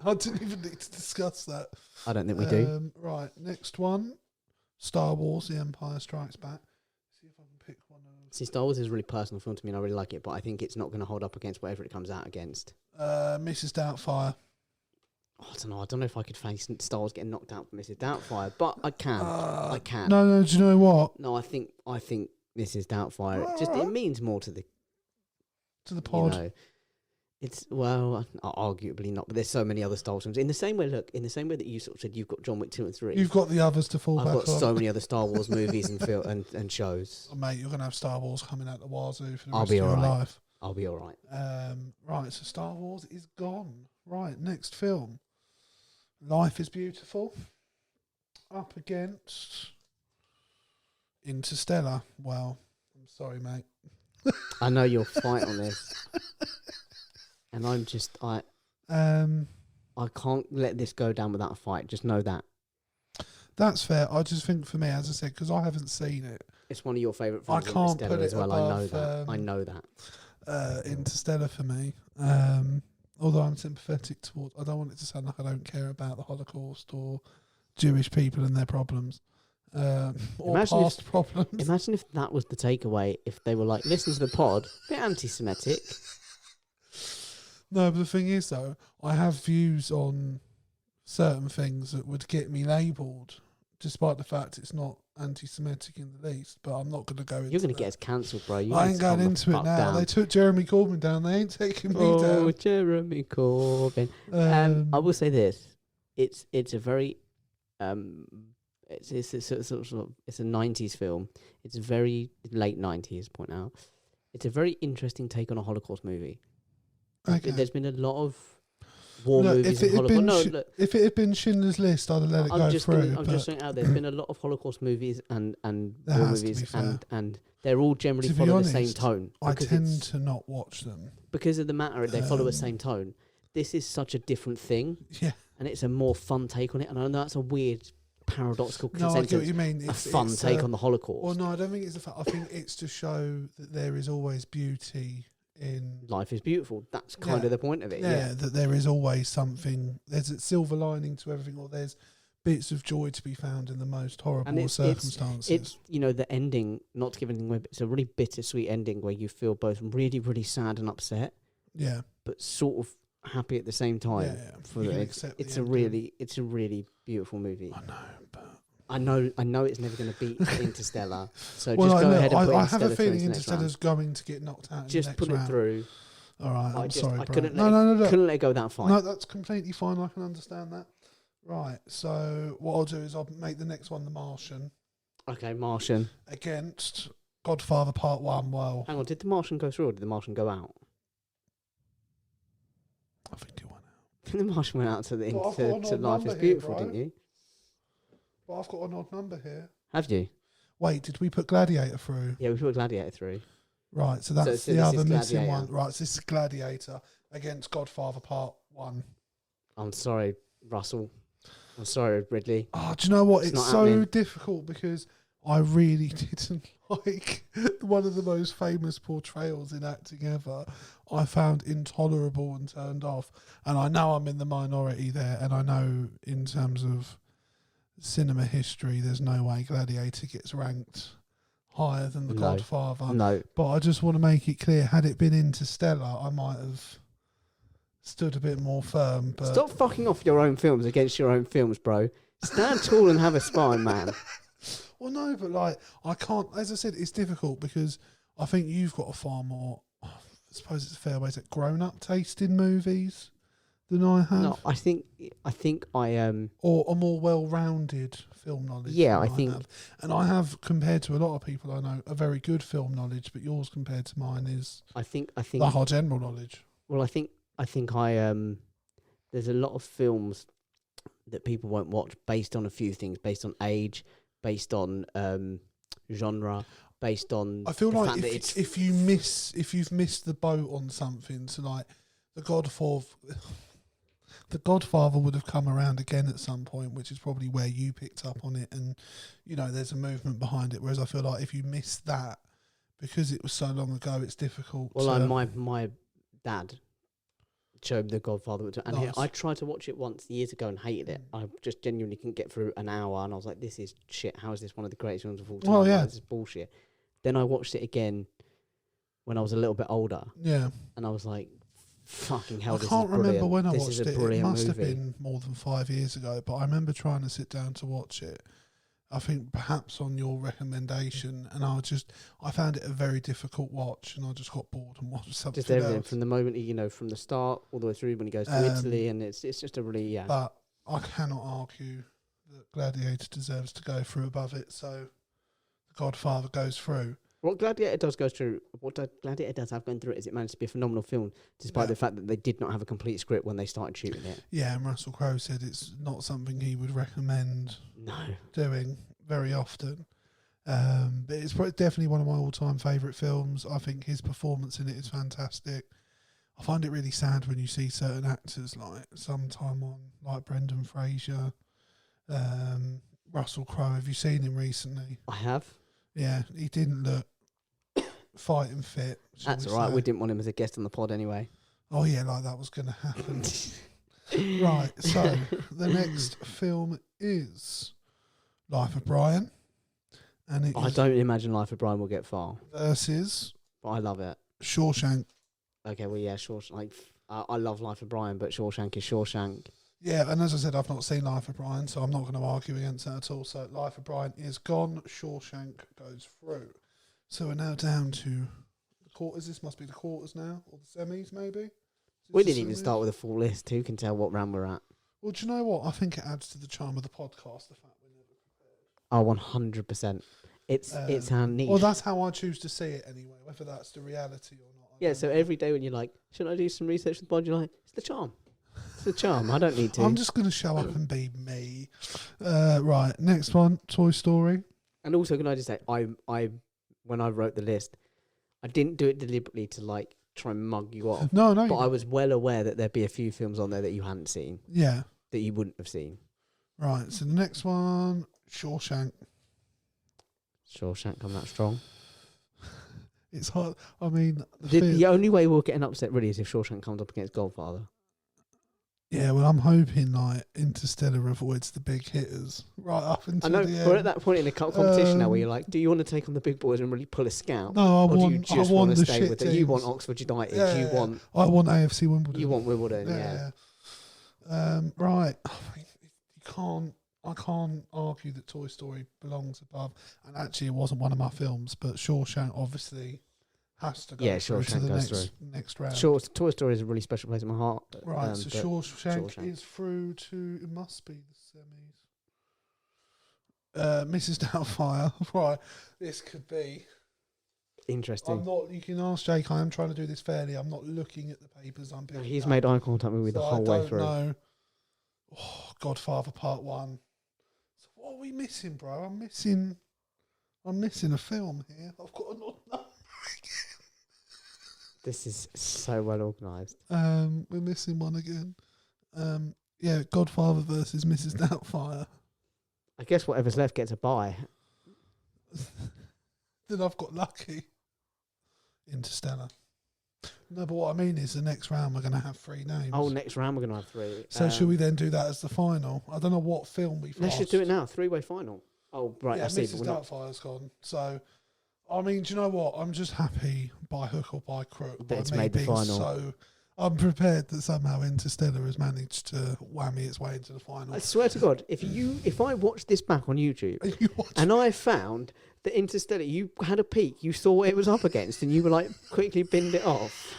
I didn't even need to discuss that. I don't think we do. Right. Next one. Star Wars: The Empire Strikes Back. This see if I can pick one of. See, Star Wars is a really personal film to me, and I really like it, but I think it's not going to hold up against whatever it comes out against. Mrs. Doubtfire. Oh, I don't know. I don't know if I could face Star Wars getting knocked out for Mrs. Doubtfire, but I can. I can. No. Do you know what? No, I think Mrs. Doubtfire. It means more to the pod. You know, it's arguably not, but there's so many other Star Wars films. In the same way that you sort of said you've got John Wick 2 and 3. You've got the others to fall back on. I've got so many other Star Wars movies and shows. Oh, mate, you're gonna have Star Wars coming out the wazoo for the I'll rest be of your alright. life. I'll be all right. Right, so Star Wars is gone. Right, next film. Life is Beautiful. Up against Interstellar. Well, I'm sorry, mate. I know you'll fight on this. And I'm just, I can't let this go down without a fight. Just know that. That's fair. I just think for me, as I said, because I haven't seen it. It's one of your favourite films. I can't Interstellar put it as well. above, I know that. Interstellar for me. Although I'm sympathetic towards, I don't want it to sound like I don't care about the Holocaust or Jewish people and their problems, or past problems. Imagine if that was the takeaway. If they were like, listen to the pod, a bit anti-Semitic. No, but the thing is, though, I have views on certain things that would get me labelled, despite the fact it's not anti-Semitic in the least. But I'm not going to go into. You're going to get us cancelled, bro. I ain't going into it now. They took Jeremy Corbyn down. They ain't taking me down. Oh, Jeremy Corbyn. I will say this: it's a very it's a 90s film. It's a very late 90s. Point out, it's a very interesting take on a Holocaust movie. Okay. There's been a lot of war movies and Holocaust. If it had been Schindler's List, I'd have let it go through. I'm just saying out there's been a lot of Holocaust movies and war movies and they're all generally follow the same tone. I tend to not watch them. Because of the matter, they follow the same tone. This is such a different thing. Yeah. And it's a more fun take on it. And I know that's a weird paradoxical sentence. I get what you mean. It's a fun take on the Holocaust. Well, no, I don't think it's a fact. I think it's to show that there is always beauty in life is beautiful. That's kind of the point of it. Yeah, that there is always something. There's a silver lining to everything, or there's bits of joy to be found in the most horrible circumstances. It's the ending. Not to give anything away, but it's a really bittersweet ending where you feel both really, really sad and upset. Yeah, but sort of happy at the same time. Yeah. It's a really beautiful movie. I know, but. I know it's never going to beat Interstellar. So just go ahead and put Interstellar. I have a feeling Interstellar's going to get knocked out. Just put it through. All right, I'm sorry, bro. Couldn't let it go that far. No, that's completely fine. I can understand that. Right, so what I'll do is I'll make the next one The Martian. Okay, Martian. Against Godfather Part 1. Well, hang on, did The Martian go through or did The Martian go out? I think it went out. The Martian went out to Life is Beautiful, didn't you? Well, I've got an odd number here. Have you? Wait, did we put Gladiator through? Yeah, we put Gladiator through. Right, so that's the other missing one. Right, so this is Gladiator against Godfather Part 1. I'm sorry, Russell. I'm sorry, Ridley. Oh, do you know what? It's so difficult because I really didn't like one of the most famous portrayals in acting ever. I found intolerable and turned off. And I know I'm in the minority there, and I know in terms of cinema history, there's no way Gladiator gets ranked higher than The Godfather. No. But I just want to make it clear, had it been Interstellar, I might have stood a bit more firm. But stop fucking off your own films against your own films, bro. Stand tall and have a spine, man. Well, no, but like, I can't, as I said, it's difficult because I think you've got a far more, I suppose it's a fair way to say, grown-up taste in movies than I have. No, I think I or a more well-rounded film knowledge. Yeah, I think, and I have, compared to a lot of people I know, a very good film knowledge. But yours compared to mine is, I think the whole general knowledge. Well, I think there's a lot of films that people won't watch based on a few things, based on age, based on genre, based on. I feel like if you've missed the boat on something, so like The Godfather would have come around again at some point, which is probably where you picked up on it, and there's a movement behind it. Whereas I feel like if you missed that, because it was so long ago, it's difficult. Well, my dad showed The Godfather, and I tried to watch it once years ago and hated it. I just genuinely couldn't get through an hour, and I was like, "This is shit. How is this one of the greatest films of all time? Oh yeah, this is bullshit." Then I watched it again when I was a little bit older, Yeah. and I was like, fucking hell, I this can't is brilliant. remember when I This watched is a it. It brilliant must have movie. been more than 5 years ago, but I remember trying to sit down to watch it. I think perhaps on your recommendation, and I found it a very difficult watch, and I just got bored and watched something Just everything else. from the moment, from the start all the way through when he goes to Italy, and it's just a really, yeah. But I cannot argue that Gladiator deserves to go through above it, so The Godfather goes through. What Gladiator does have going through it is it managed to be a phenomenal film, despite the fact that they did not have a complete script when they started shooting it. Yeah, and Russell Crowe said it's not something he would recommend doing very often. But it's definitely one of my all-time favourite films. I think his performance in it is fantastic. I find it really sad when you see certain actors like sometime on, like Brendan Fraser, Russell Crowe. Have you seen him recently? I have. Yeah, he didn't look fighting fit. That's all right. We didn't want him as a guest on the pod anyway. Oh yeah, like that was going to happen. Right, so the next film is Life of Brian, and I don't imagine Life of Brian will get far. Versus, but I love it. Shawshank. Okay, well, yeah, Shawshank. I love Life of Brian, but Shawshank is Shawshank. Yeah, and as I said, I've not seen Life of Brian, so I'm not going to argue against that at all. So Life of Brian is gone. Shawshank goes through. So we're now down to the quarters. This must be the quarters now, or the semis, maybe. We didn't even start with a full list. Who can tell what round we're at? Well, do you know what? I think it adds to the charm of the podcast, the fact we're never prepared. Oh, 100%. It's our niche. Well, that's how I choose to see it anyway, whether that's the reality or not. Yeah, so every day when you're like, shouldn't I do some research with the pod? You're like, it's the charm. It's the charm. I don't need to. I'm just going to show up and be me. Right, next one, Toy Story. And also, can I just say, I when I wrote the list, I didn't do it deliberately to like try and mug you off. No. But I was well aware that there'd be a few films on there that you hadn't seen. Yeah. That you wouldn't have seen. Right, so the next one, Shawshank. Shawshank come that strong. It's hard. I mean, the only way we'll get an upset really is if Shawshank comes up against Godfather. Yeah, well, I'm hoping like Interstellar avoids the big hitters right up until I know the end. we're at that point in the competition now where you're like, do you want to take on the big boys and really pull a scout? No, or do you just want to stay with it? You want Oxford United. Yeah, I want AFC Wimbledon. You want Wimbledon. Yeah. Right. I can't argue that Toy Story belongs above. And actually, it wasn't one of my films, but Shawshank obviously has to go through to the next round. Toy Story is a really special place in my heart. Right, so Shawshank is through to, it must be the semis. Mrs. Doubtfire. Right, this could be interesting. You can ask Jake, I am trying to do this fairly. I'm not looking at the papers. He's made eye contact with me the whole way through. No. Oh, Godfather Part 1. So what are we missing, bro? I'm missing a film here. I've got another number. This is so well organised. We're missing one again. Yeah, Godfather versus Mrs. Doubtfire. I guess whatever's left gets a bye. Then I've got lucky. Interstellar. No, but what I mean is the next round we're going to have 3 names. Oh, next round we're going to have 3. So should we then do that as the final? I don't know what film we've Let's just do it now. 3-way final. Oh, right. Yeah, I see. Mrs. Doubtfire's gone. So, I mean, do you know what? I'm just happy by hook or by crook. That it's made the final. So, I'm prepared that somehow Interstellar has managed to whammy its way into the final. I swear to God, if I watched this back on YouTube and I found that Interstellar, you had a peek, you saw what it was up against, and you were like quickly binned it off.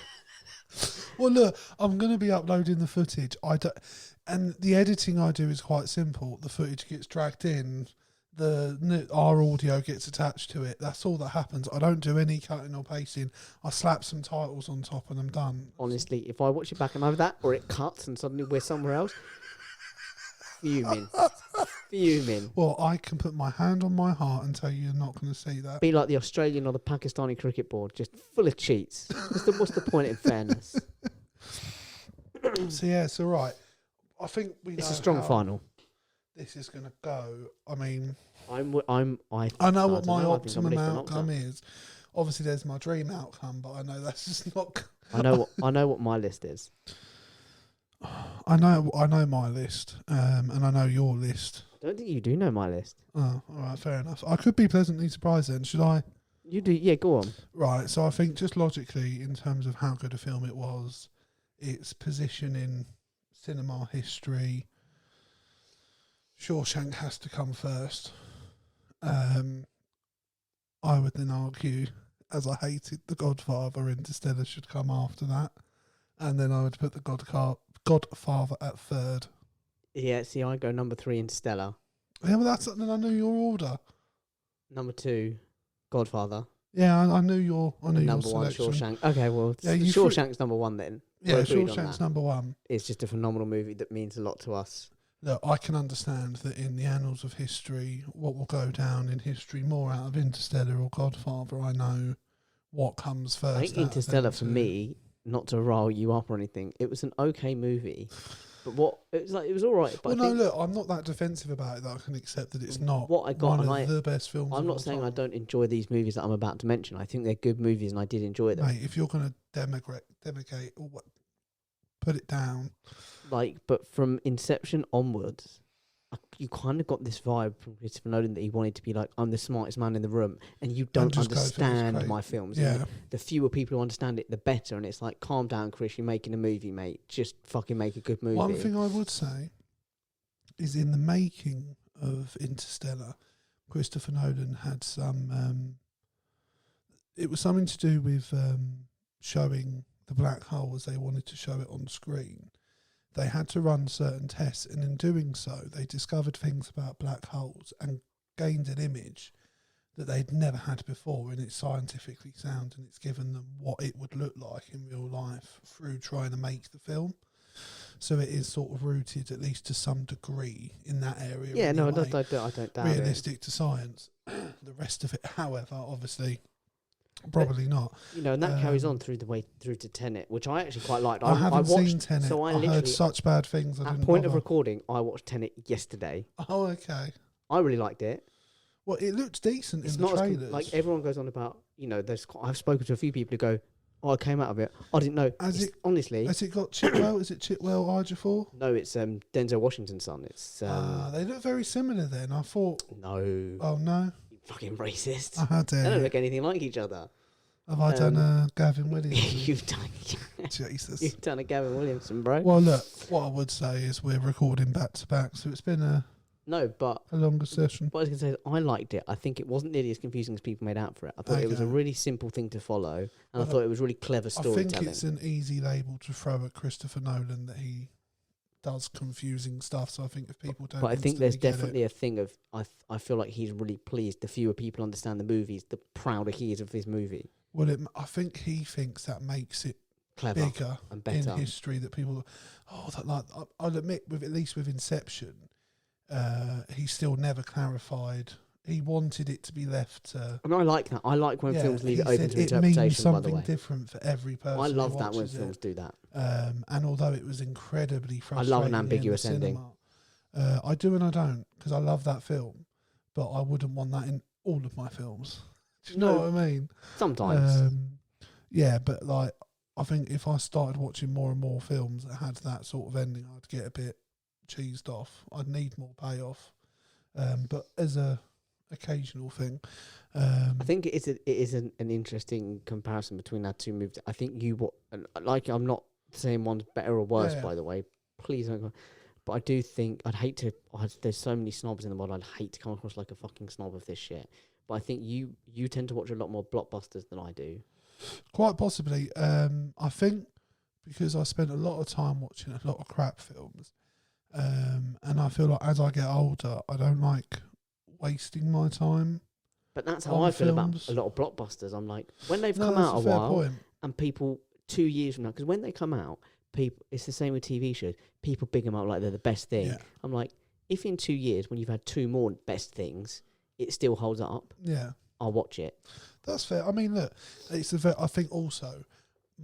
Well, look, I'm going to be uploading the footage. And the editing I do is quite simple. The footage gets dragged in. Our audio gets attached to it. That's all that happens. I don't do any cutting or pasting. I slap some titles on top and I'm done. Honestly, if I watch it back and either that or it cuts and suddenly we're somewhere else, fuming. Well, I can put my hand on my heart and tell you you're not going to see that. Be like the Australian or the Pakistani cricket board, just full of cheats. What's the point in fairness? So right. I think it's a strong final. This is going to go. I mean, I know what my optimum outcome is. Obviously, there's my dream outcome, but I know that's just not. I know what my list is. I know my list, and I know your list. I don't think you do know my list. Oh, all right, fair enough. I could be pleasantly surprised then. Should I? You do, yeah. Go on. Right, so I think just logically, in terms of how good a film it was, its position in cinema history, Shawshank has to come first. I would then argue, as I hated The Godfather, Interstellar should come after that. And then I would put The Godfather at third. Yeah, see, I go number 3, Interstellar. Yeah, well, then I knew your order. Number 2, Godfather. Yeah, I knew your Number 1, selection. Shawshank. Okay, well, Yeah, Shawshank's number 1 then. Yeah, We're agreed on Shawshank's that. number 1. It's just a phenomenal movie that means a lot to us. Look, I can understand that in the annals of history, what will go down in history more out of Interstellar or Godfather, I know what comes first. I think Interstellar, for me, not to rile you up or anything, it was an okay movie. But it was all right. But Well, look, I'm not that defensive about it that I can accept that it's not what I got, one of the best films. I'm not saying I don't enjoy these movies that I'm about to mention. I think they're good movies and I did enjoy them. Mate, if you're going to demigate or put it down. But from Inception onwards, you kind of got this vibe from Christopher Nolan that he wanted to be like, I'm the smartest man in the room, and you don't understand my films. Yeah. The fewer people who understand it, the better. And it's like, calm down, Chris. You're making a movie, mate. Just fucking make a good movie. One thing I would say is in the making of Interstellar, Christopher Nolan had some. It was something to do with showing the black hole as they wanted to show it on screen. They had to run certain tests, and in doing so, they discovered things about black holes and gained an image that they'd never had before, and it's scientifically sound, and it's given them what it would look like in real life through trying to make the film. So it is sort of rooted, at least to some degree, in that area. Yeah, no, I anyway. don't doubt Realistic to science. The rest of it, however, obviously, probably not. You know, and that carries on through to Tenet, which I actually quite liked. I haven't watched seen Tenet. So I heard such bad things. At point of recording, I watched Tenet yesterday. Oh, okay. I really liked it. Well, it looks decent It's in not the trailers. like everyone goes on about. You know, I've spoken to a few people who go, "Oh, I came out of it. I didn't know." Honestly, has it got Chitwell? Is it Chitwell Ejiofor? No, it's Denzel Washington's son. It's they look very similar. Then I thought. No. Oh no. You fucking racist. How dare They don't look anything like each other. Have I done Gavin Williamson? You've done. Jesus. You've done a Gavin Williamson, bro. Well, look. What I would say is we're recording back to back, so it's been a longer session. What I was going to say is I liked it. I think it wasn't nearly as confusing as people made out for it. I thought it was a really simple thing to follow, and I thought it was really clever storytelling. I think it's an easy label to throw at Christopher Nolan that he does confusing stuff. So I think if people don't, but I think there's definitely a thing of I feel like he's really pleased. The fewer people understand the movies, the prouder he is of his movie. Well, I think he thinks that makes it clever bigger and better in history. That people, I'll admit, at least with Inception, he still never clarified. He wanted it to be left. I mean, I like that. I like when films leave it open to it interpretation. means by the something way, different for every person. I love that when films do that. And although it was incredibly frustrating, I love an ambiguous ending. I do and I don't, because I love that film, but I wouldn't want that in all of my films. Do you know what I mean? Sometimes. Yeah, but like, I think if I started watching more and more films that had that sort of ending, I'd get a bit cheesed off. I'd need more payoff. But as a occasional thing, I think it is an interesting comparison between our two movies. I think I'm not saying one's better or worse, by the way. Please don't. But I do think there's so many snobs in the world. I'd hate to come across like a fucking snob of this shit. But I think you tend to watch a lot more blockbusters than I do. Quite possibly. I think because I spent a lot of time watching a lot of crap films, and I feel like as I get older, I don't like wasting my time. But that's how I feel about a lot of blockbusters. I'm like, when they've come out a while, and people 2 years from now, because when they come out, it's the same with TV shows. People big them up like they're the best thing. Yeah. I'm like, if in 2 years, when you've had 2 more best things, it still holds up. Yeah, I'll watch it. That's fair. I mean, look, I think also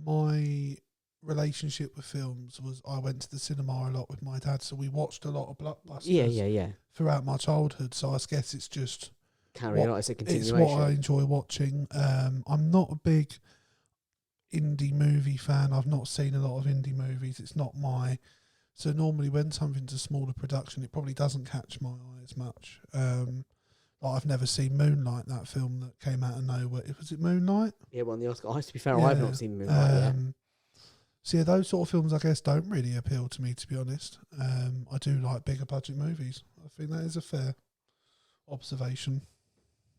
my relationship with films was I went to the cinema a lot with my dad, so we watched a lot of blockbusters. Yeah. Throughout my childhood, so I guess it's just carry on. It's a continuation. It's what I enjoy watching. I'm not a big indie movie fan. I've not seen a lot of indie movies. It's not my. So normally when something's a smaller production, it probably doesn't catch my eye as much. Like, I've never seen Moonlight, that film that came out of nowhere. Was it Moonlight? Yeah, won the Oscar. To be fair, I've not seen Moonlight yet. So yeah, those sort of films, I guess, don't really appeal to me, to be honest. I do like bigger budget movies. I think that is a fair observation.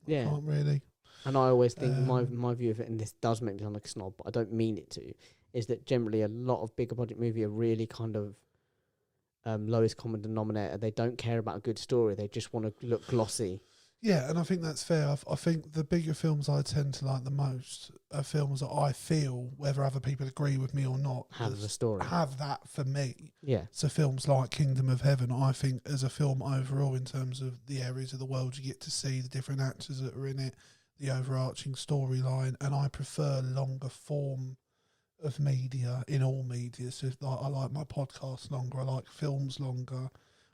Yeah. I can't really. And I always think my view of it, and this does make me sound like a snob, but I don't mean it to, is that generally a lot of bigger budget movie are really kind of lowest common denominator. They don't care about a good story. They just want to look glossy. Yeah, and I think that's fair. I think the bigger films I tend to like the most are films that I feel, whether other people agree with me or not, have the story. Have that for me. Yeah. So films like Kingdom of Heaven, I think as a film overall, in terms of the areas of the world you get to see, the different actors that are in it, the overarching storyline, and I prefer longer form of media in all media. So I like my podcasts longer, I like films longer.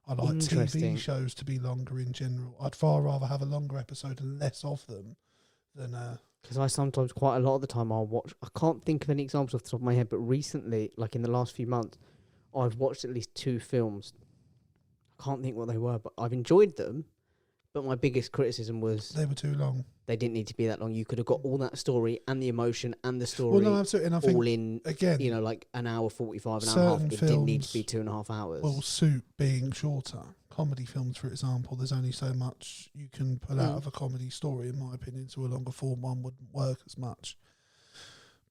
I like TV shows to be longer in general. I'd far rather have a longer episode and less of them than... Because I sometimes, quite a lot of the time, I'll watch... I can't think of any examples off the top of my head, but recently, like in the last few months, I've watched at least 2 films. I can't think what they were, but I've enjoyed them. But my biggest criticism was... They were too long. They didn't need to be that long. You could have got all that story and the emotion and the story well, no, absolutely. And I think, all in, again, you know, like an hour 45, an hour and a half. It didn't need to be 2.5 hours. Will suit being shorter. Comedy films, for example, there's only so much you can pull out of a comedy story, in my opinion, so a longer form one wouldn't work as much.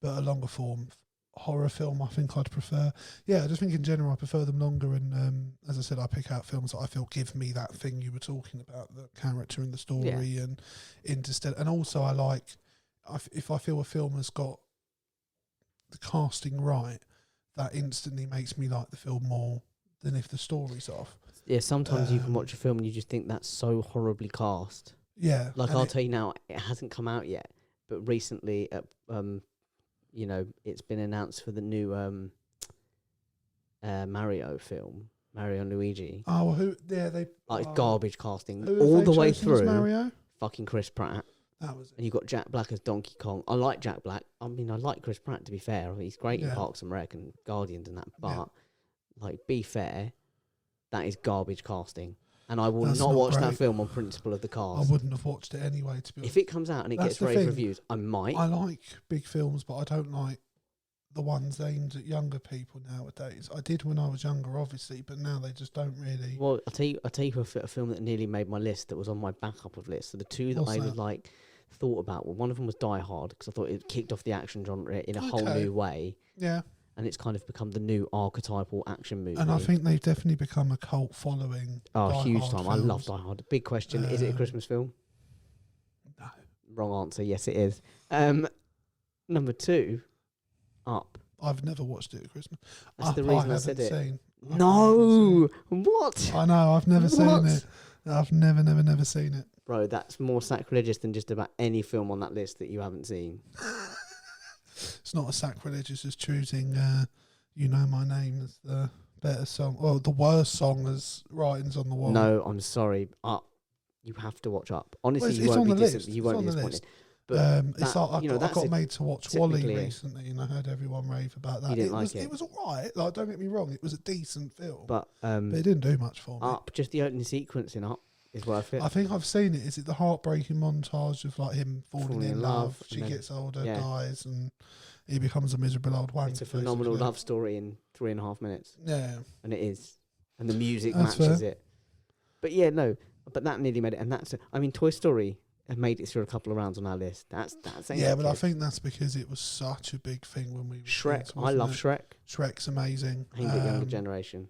But a longer form horror film, I think I'd prefer. Yeah, I just think in general I prefer them longer, and as I said, I pick out films that I feel give me that thing you were talking about, the character and the story, and Interstellar. And also I like, if I feel a film has got the casting right, that instantly makes me like the film more than if the story's off. Yeah, sometimes you can watch a film and you just think that's so horribly cast. Yeah. Like, I'll tell you now, it hasn't come out yet, but recently, you know, it's been announced for the new Mario film, Mario and Luigi. Oh, they... Like, garbage casting all the way through. Mario? Fucking Chris Pratt. That was it. And you got Jack Black as Donkey Kong. I like Jack Black. I mean, I like Chris Pratt, to be fair. He's great in Parks and Rec and Guardians and that. But, like, be fair, that is garbage casting. And I will not watch that film on principle of the cast. I wouldn't have watched it anyway, to be honest. If it comes out and it gets rave reviews, I might. I like big films, but I don't like the ones aimed at younger people nowadays. I did when I was younger, obviously, but now they just don't really... Well, I'll tell you a film that nearly made my list that was on my backup of list. So the two that I was like... thought about, well, one of them was Die Hard, because I thought it kicked off the action genre in a whole new way. Yeah. And it's kind of become the new archetypal action movie. And I think they've definitely become a cult following. Oh, huge time. Films. I love Die Hard. Big question, is it a Christmas film? No. Wrong answer. Yes, it is. Number 2, Up. I've never watched it at Christmas. That's the reason I said it. Seen. No! What? I know, I've never seen it. I've never seen it. Bro, that's more sacrilegious than just about any film on that list that you haven't seen. It's not as sacrilegious as choosing You Know My Name as the better song, or the worst song as Writings on the Wall. No, I'm sorry. Up. You have to watch Up. Honestly, you won't be disappointed. But it's like I got made to watch Wall-E recently, and I heard everyone rave about that. You didn't like it? It was alright. Like, don't get me wrong, it was a decent film. But it didn't do much for me. Up, just the opening sequence in Up is worth it. I think I've seen it. Is it the heartbreaking montage of like him falling in love? She gets older, dies, and he becomes a miserable old wank. It's a phenomenal love story in 3.5 minutes. Yeah. And it is. And the music matches it. But yeah, no. But that nearly made it. And I mean, Toy Story have made it through a couple of rounds on our list. That's yeah, but I think that's because it was such a big thing when we were Shrek. kids, I love Shrek. Shrek's amazing. Aimed at younger generation.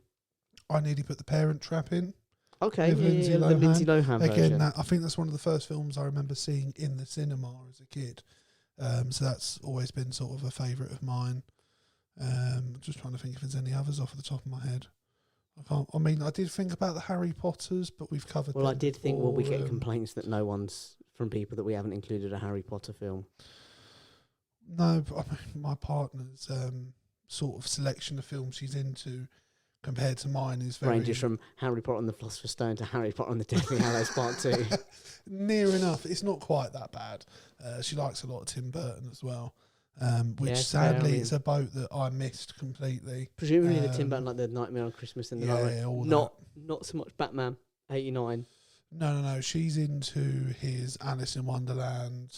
I nearly put The Parent Trap in. Okay, the Lindsay Lohan version. Again, I think that's one of the first films I remember seeing in the cinema as a kid. So that's always been sort of a favourite of mine. Just trying to think if there's any others off the top of my head. I did think about the Harry Potters, but we've covered. Well, I did think. Well, we get complaints that no one's from people that we haven't included a Harry Potter film. No, but I mean, my partner's sort of selection of films she's into compared to mine is very... ranges from Harry Potter and the Philosopher's Stone to Harry Potter and the Deathly Hallows Part 2. Near enough. It's not quite that bad. She likes a lot of Tim Burton as well, which sadly is a boat that I missed completely. Presumably the Tim Burton, like the Nightmare on Christmas and the all not so much Batman 89. No. She's into his Alice in Wonderland,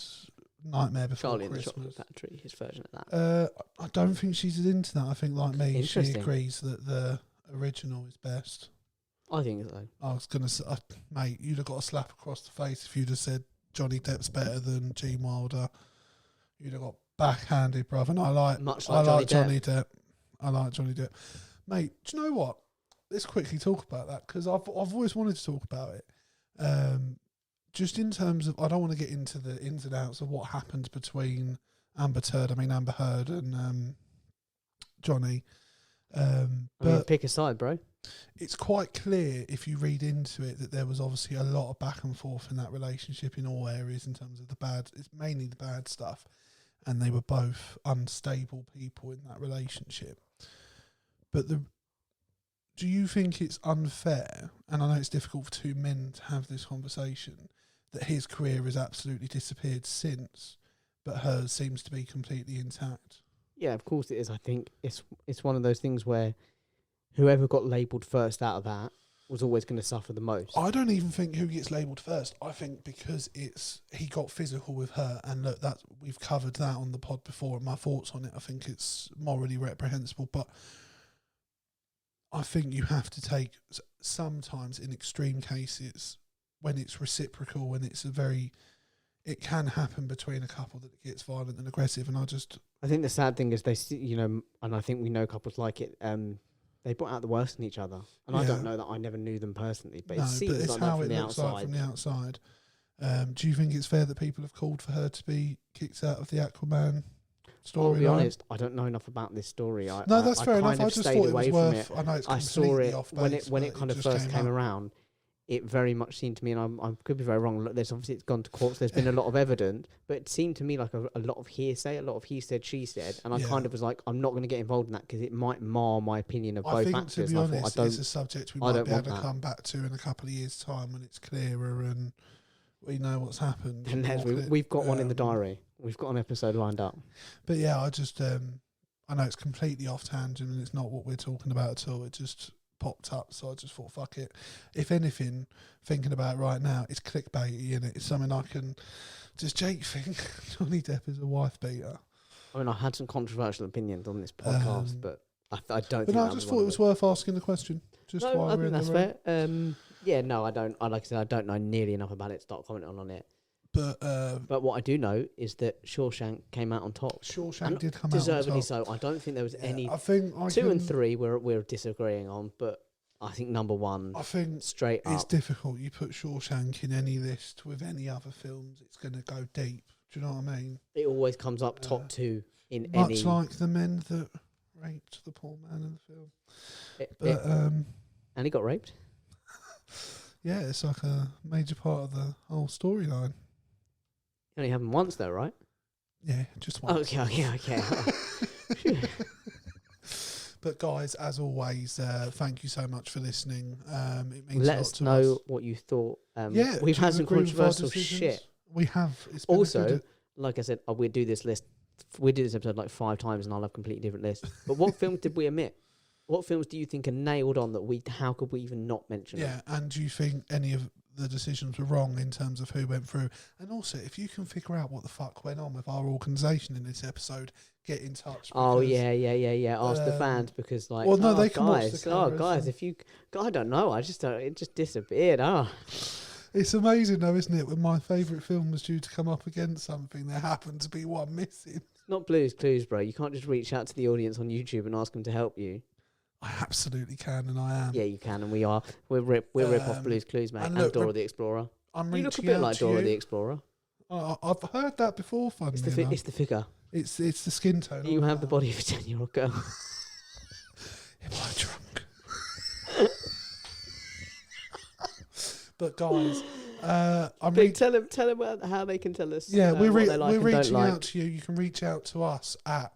Nightmare Before Charlie and the Christmas. Chocolate Factory, his version of that. I don't think she's into that. I think, like me, she Interesting. agrees that the original is best. I think so. I was going to say, mate, you'd have got a slap across the face if you'd have said Johnny Depp's better than Gene Wilder. You'd have got backhanded, brother. And I like Johnny Depp. I like Johnny Depp. Mate, do you know what? Let's quickly talk about that, because I've always wanted to talk about it. Just in terms of, I don't want to get into the ins and outs of what happened between Amber Heard and Johnny. But pick a side, bro. it's quite clear if you read into it that there was obviously a lot of back and forth in that relationship in all areas in terms of the bad. It's mainly the bad stuff, and they were both unstable people in that relationship. But do you think it's unfair, and I know it's difficult for two men to have this conversation, that his career has absolutely disappeared since, but hers seems to be completely intact? Yeah, of course it is. I think it's one of those things where whoever got labelled first out of that was always going to suffer the most. I don't even think who gets labelled first. I think because he got physical with her, and look, we've covered that on the pod before, and my thoughts on it, I think it's morally reprehensible, but I think you have to take, sometimes in extreme cases, when it's reciprocal, when it's it can happen between a couple that gets violent and aggressive, and I think the sad thing is and I think we know couples like it, they brought out the worst in each other. And I don't know that, I never knew them personally, but it seems like that from the outside. Like from the outside. Do you think it's fair that people have called for her to be kicked out of the Aquaman story? I'll be honest, I don't know enough about this story. That's fair enough. I just thought it was worth. I know it's completely off base, when it kind of first came around. It very much seemed to me, and I could be very wrong. Look, it's gone to courts. There's been a lot of evidence, but it seemed to me like a lot of hearsay, a lot of he said, she said, and I kind of was like, I'm not going to get involved in that because it might mar my opinion of both actors. To be honest, it's a subject we might be able to come back to in a couple of years' time when it's clearer and we know what's happened. And we've got one in the diary. We've got an episode lined up. But yeah, I know it's completely off tangent and it's not what we're talking about at all. It just popped up, so I just thought, fuck it. If anything, thinking about it right now, it's clickbaity, and it's something I can. Does Jake think Johnny Depp is a wife beater? I mean, I had some controversial opinions on this podcast, but I don't. But I just thought it was worth asking the question. Just no, while I we're think in that's fair. Yeah, no, I don't. Like I said, I don't know nearly enough about it to start commenting on it. But what I do know is that Shawshank came out on top. Shawshank did come out on top. Deservedly so. I don't think there was any. I think 2 and 3 we're disagreeing on, but I think number 1. I think straight up. It's difficult. You put Shawshank in any list with any other films, it's going to go deep. Do you know what I mean? It always comes up top 2 in much any. Much like the men that raped the poor man in the film. And he got raped. Yeah, it's like a major part of the whole storyline. It only happened once, though, right? Yeah, just once. Okay. But guys, as always, thank you so much for listening. It means Let us know what you thought. We've had some controversial shit. We have. Also, like I said, we do this list. We did this episode like 5 times, and I'll have completely different lists. But what films did we omit? What films do you think are nailed on that how could we even not mention? Yeah, and do you think any of the decisions were wrong in terms of who went through? And also, if you can figure out what the fuck went on with our organisation in this episode, get in touch. Oh yeah. Ask the fans, because like, well, no, they can watch the cameras. Guys, if you, I don't know, it just disappeared. It's amazing though, isn't it? When my favourite film was due to come up against something, there happened to be one missing. Not Blue's Clues, bro. You can't just reach out to the audience on YouTube and ask them to help you. I absolutely can, and I am. Yeah, you can, and we are. We'll rip off Blue's Clues, mate, and Dora the Explorer. You look a bit like Dora the Explorer. I've heard that before. It's the figure. It's the skin tone. You have the body of a 10-year-old girl. Am I drunk? But guys, tell them how they can tell us. Yeah, we're like reaching out to you. You can reach out to us at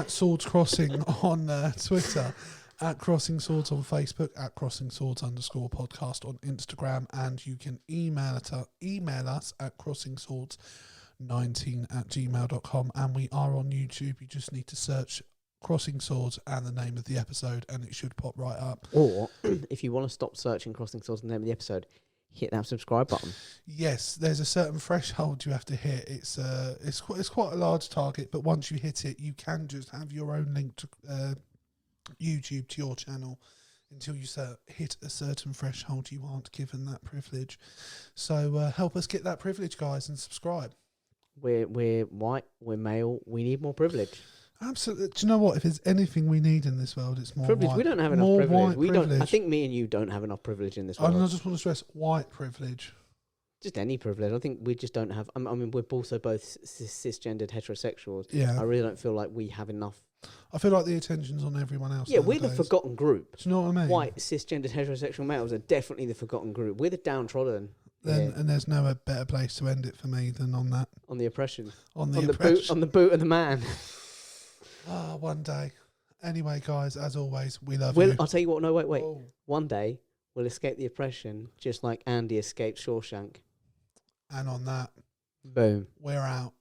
Swords Crossing on Twitter, at Crossing Swords on Facebook, at Crossing Swords _podcast on Instagram, and you can email us at crossingswords19@gmail.com, and we are on YouTube. You just need to search Crossing Swords and the name of the episode, and it should pop right up. Or if you want to stop searching Crossing Swords and the name of the episode, hit that subscribe button. Yes, there's a certain threshold you have to hit. It's quite a large target, but once you hit it, you can just have your own link to YouTube to your channel. Until you hit a certain threshold, you aren't given that privilege. So help us get that privilege, guys, and subscribe. We're white, we're male, we need more privilege. Absolutely. Do you know what? If there's anything we need in this world, it's more privilege. White, we don't have enough more privilege. White We privilege. don't. I think me and you don't have enough privilege in this world. I just want to stress white privilege. Just any privilege. I think we just don't have. I mean, we're also both cisgendered heterosexuals. Yeah. I really don't feel like we have enough. I feel like the attention's on everyone else. Yeah, we're nowadays. the forgotten group. Do you know what I mean? White cisgendered heterosexual males are definitely the forgotten group. We're the downtrodden. And there's no better place to end it for me than on that. On the oppression. On the oppression. On the boot of the man. One day. Anyway, guys, as always, we love you. I'll tell you what. No, wait. Oh. One day we'll escape the oppression, just like Andy escaped Shawshank. And on that, Boom. we're out.